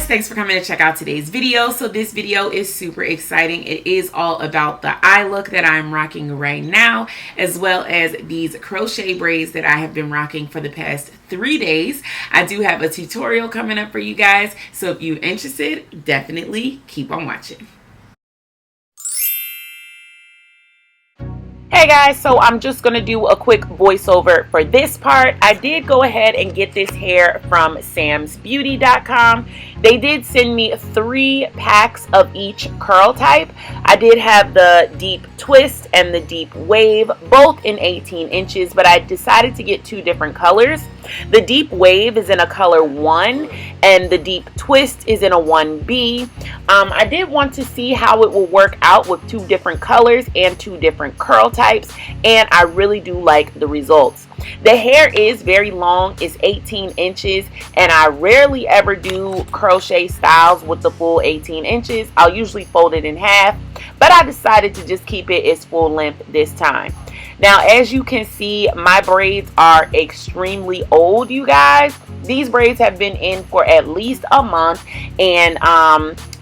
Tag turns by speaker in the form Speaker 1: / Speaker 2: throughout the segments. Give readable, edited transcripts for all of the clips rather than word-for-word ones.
Speaker 1: thanks for coming to check out today's video. So this video is super exciting. It is all about the eye look that I'm rocking right now, as well as these crochet braids that I have been rocking for the past 3 days. I do have a tutorial coming up for you guys, so if you're interested, definitely keep on watching. Hey guys, so I'm just going to do a quick voiceover for this part. I did go ahead and get this hair from samsbeauty.com. They did send me 3 packs of each curl type. I did have the deep twist and the deep wave, both in 18 inches, but I decided to get 2 different colors. The deep wave is in a color 1 and the deep twist is in a 1B. I did want to see how it will work out with 2 different colors and 2 different curl types, and I really do like the results. The hair is very long, it's 18 inches, and I rarely ever do crochet styles with the full 18 inches. I'll usually fold it in half, but I decided to just keep it as full length this time. Now, as you can see, my braids are extremely old, you guys. These braids have been in for at least a month, and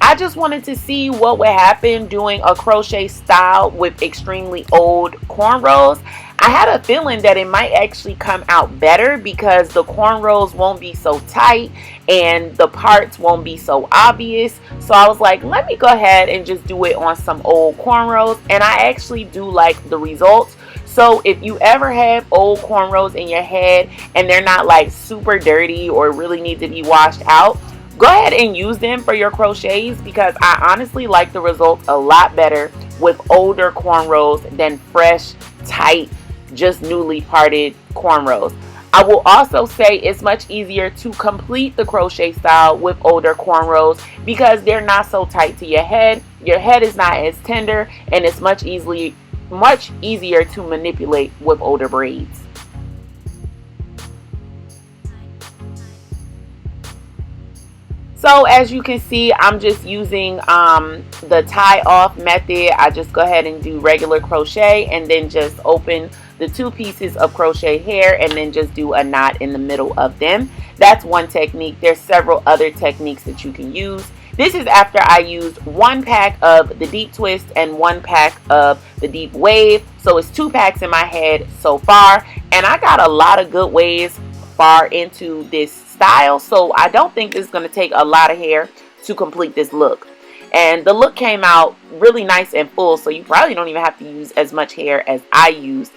Speaker 1: I just wanted to see what would happen doing a crochet style with extremely old cornrows. I had a feeling that it might actually come out better because the cornrows won't be so tight and the parts won't be so obvious. So I was like, let me go ahead and just do it on some old cornrows, and I actually do like the results. So if you ever have old cornrows in your head and they're not like super dirty or really need to be washed out, go ahead and use them for your crochets, because I honestly like the results a lot better with older cornrows than fresh, tight, just newly parted cornrows. I will also say it's much easier to complete the crochet style with older cornrows because they're not so tight to your head. Your head is not as tender, and it's much easier to manipulate with older braids. So as you can see, I'm just using the tie off method. I just go ahead and do regular crochet and then just open the 2 pieces of crochet hair and then just do a knot in the middle of them. That's one technique. There's several other techniques that you can use. This is after I used 1 pack of the deep twist and 1 pack of the deep wave. So it's 2 packs in my head so far, and I got a lot of good waves far into this style, so I don't think it's going to take a lot of hair to complete this look. And the look came out really nice and full, so you probably don't even have to use as much hair as I used.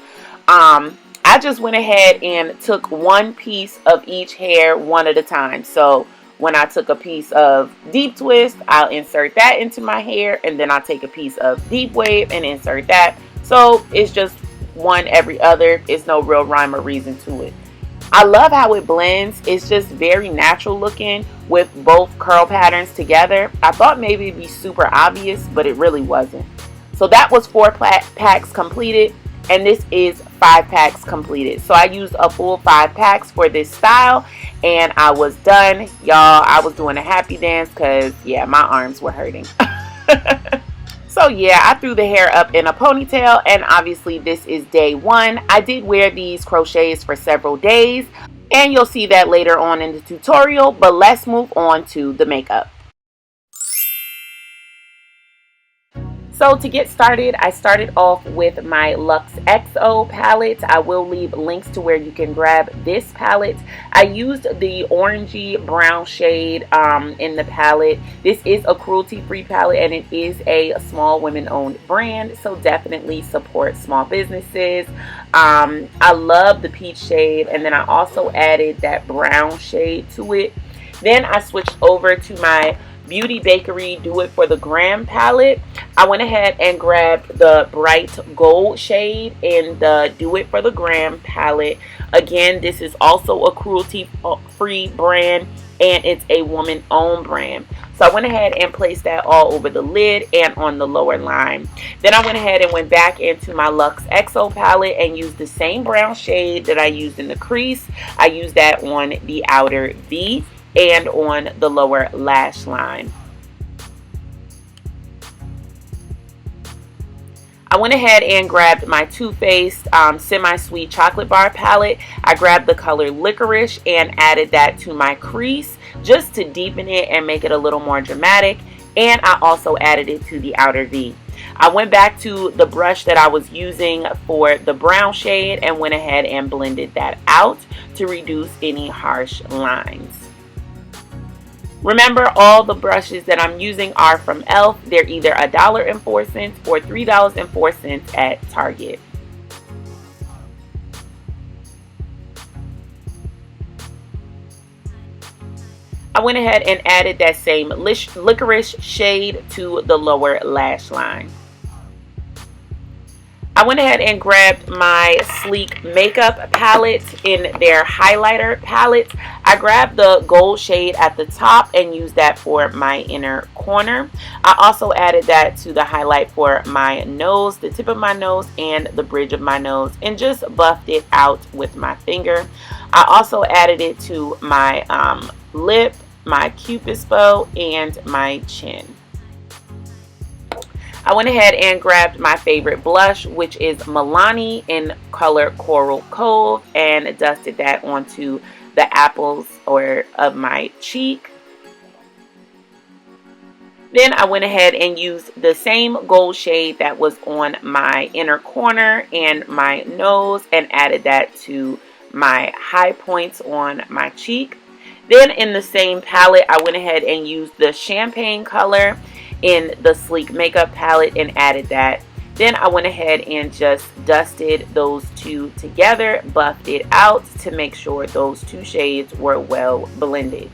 Speaker 1: I just went ahead and took 1 piece of each hair one at a time. So when I took a piece of deep twist, I'll insert that into my hair, and then I'll take a piece of deep wave and insert that. So it's just one every other. It's no real rhyme or reason to it. I love how it blends. It's just very natural looking with both curl patterns together. I thought maybe it'd be super obvious, but it really wasn't. So that was 4 packs completed, and this is 5 packs completed. So I used a full 5 packs for this style, and I was done, y'all. I was doing a happy dance because, yeah, my arms were hurting. So yeah, I threw the hair up in a ponytail, and obviously this is day 1. I did wear these crochets for several days, and you'll see that later on in the tutorial, but let's move on to the makeup. So to get started, I started off with my Luxe XO palette. I will leave links to where you can grab this palette. I used the orangey brown shade in the palette. This is a cruelty-free palette, and it is a small women-owned brand, so definitely support small businesses. I love the peach shade, and then I also added that brown shade to it. Then I switched over to my Beauty Bakery Do It for the Gram palette. I went ahead and grabbed the bright gold shade in the Do It for the Gram palette. Again, this is also a cruelty-free brand, and it's a woman-owned brand. So I went ahead and placed that all over the lid and on the lower line. Then I went ahead and went back into my Luxe XO palette and used the same brown shade that I used in the crease. I used that on the outer V and on the lower lash line. I went ahead and grabbed my Too Faced Semi-Sweet Chocolate Bar palette. I grabbed the color Licorice and added that to my crease. just to deepen it and make it a little more dramatic. And I also added it to the outer V. I went back to the brush that I was using for the brown shade and went ahead and blended that out to reduce any harsh lines. Remember, all the brushes that I'm using are from e.l.f. They're either $1.04 or $3.04 at Target. I went ahead and added that same licorice shade to the lower lash line. I went ahead and grabbed my Sleek makeup palette in their highlighter palette. I grabbed the gold shade at the top and used that for my inner corner. I also added that to the highlight for my nose, the tip of my nose, and the bridge of my nose, and just buffed it out with my finger. I also added it to my lip, my cupid's bow, and my chin. I went ahead and grabbed my favorite blush, which is Melanin in color Coral Cove, and dusted that onto the apples of my cheek. Then I went ahead and used the same gold shade that was on my inner corner and my nose and added that to my high points on my cheek. Then in the same palette, I went ahead and used the champagne color in the Sleek makeup palette and added that. Then I went ahead and just dusted those two together, buffed it out to make sure those two shades were well blended.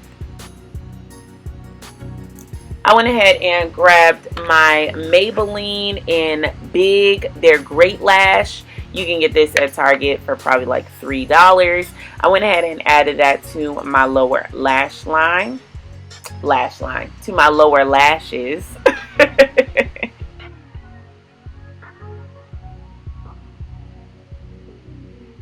Speaker 1: I went ahead and grabbed my Maybelline in Big, their Great Lash. You can get this at Target for probably like $3. I went ahead and added that to my lower lash line. To my lower lashes.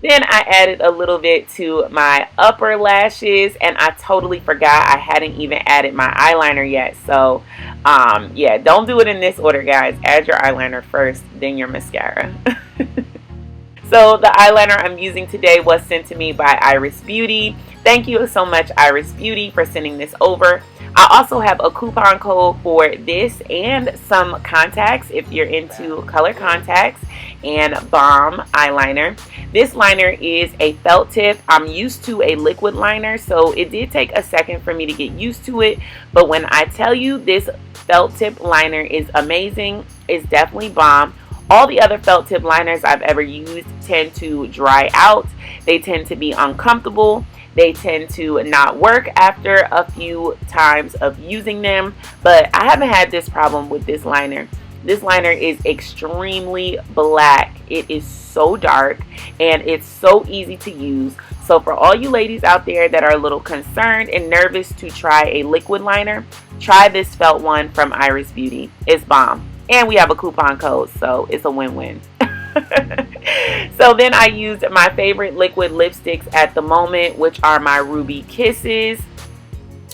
Speaker 1: Then I added a little bit to my upper lashes, and I totally forgot I hadn't even added my eyeliner yet. So yeah, don't do it in this order, guys. Add your eyeliner first, then your mascara. So the eyeliner I'm using today was sent to me by Iris Beauty. Thank you so much, Iris Beauty, for sending this over. I also have a coupon code for this and some contacts if you're into color contacts and bomb eyeliner. This liner is a felt tip. I'm used to a liquid liner, so it did take a second for me to get used to it. But when I tell you this felt tip liner is amazing, it's definitely bomb. All the other felt tip liners I've ever used tend to dry out. They tend to be uncomfortable. They tend to not work after a few times of using them. But I haven't had this problem with this liner. This liner is extremely black. It is so dark and it's so easy to use. So for all you ladies out there that are a little concerned and nervous to try a liquid liner, try this felt one from Iris Beauty. It's bomb. And we have a coupon code, so it's a win-win. So then I used my favorite liquid lipsticks at the moment, which are my Ruby Kisses.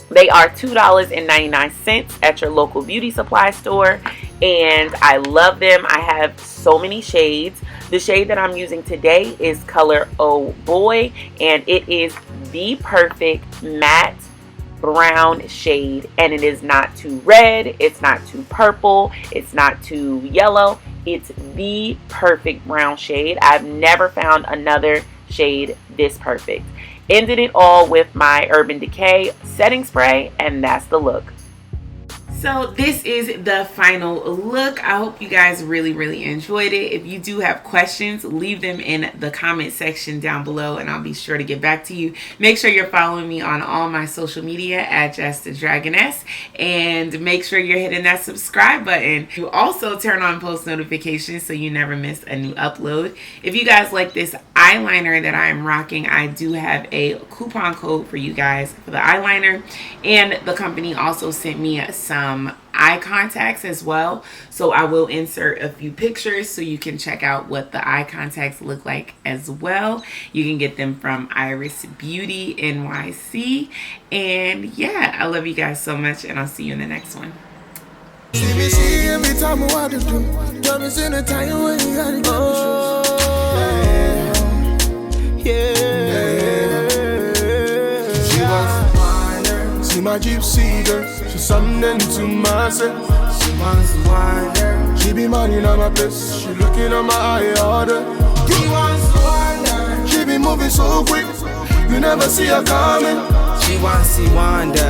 Speaker 1: They are $2.99 at your local beauty supply store, and I love them. I have so many shades. The shade that I'm using today is color Oh Boy, and it is the perfect matte brown shade, and it is not too red, it's not too purple, it's not too yellow. It's the perfect brown shade. I've never found another shade this perfect. Ended it all with my Urban Decay setting spray, and that's the look. So this is the final look. I hope you guys really enjoyed it. If you do have questions, leave them in the comment section down below and I'll be sure to get back to you. Make sure you're following me on all my social media at JessTheDragoness, and make sure you're hitting that subscribe button. You also turn on post notifications so you never miss a new upload. If you guys like this eyeliner that I am rocking, I do have a coupon code for you guys for the eyeliner, and the company also sent me some eye contacts as well, so I will insert a few pictures so you can check out what the eye contacts look like as well. You can get them from Iris Beauty NYC, and yeah, I love you guys so much, and I'll see you in the next one.
Speaker 2: See my gypsy girl, she's something to myself. She wants to wind her. She be minding on my place, she looking at my eye order. She wants to wind her. She be moving so quick, you never see her coming. She wants to wind her.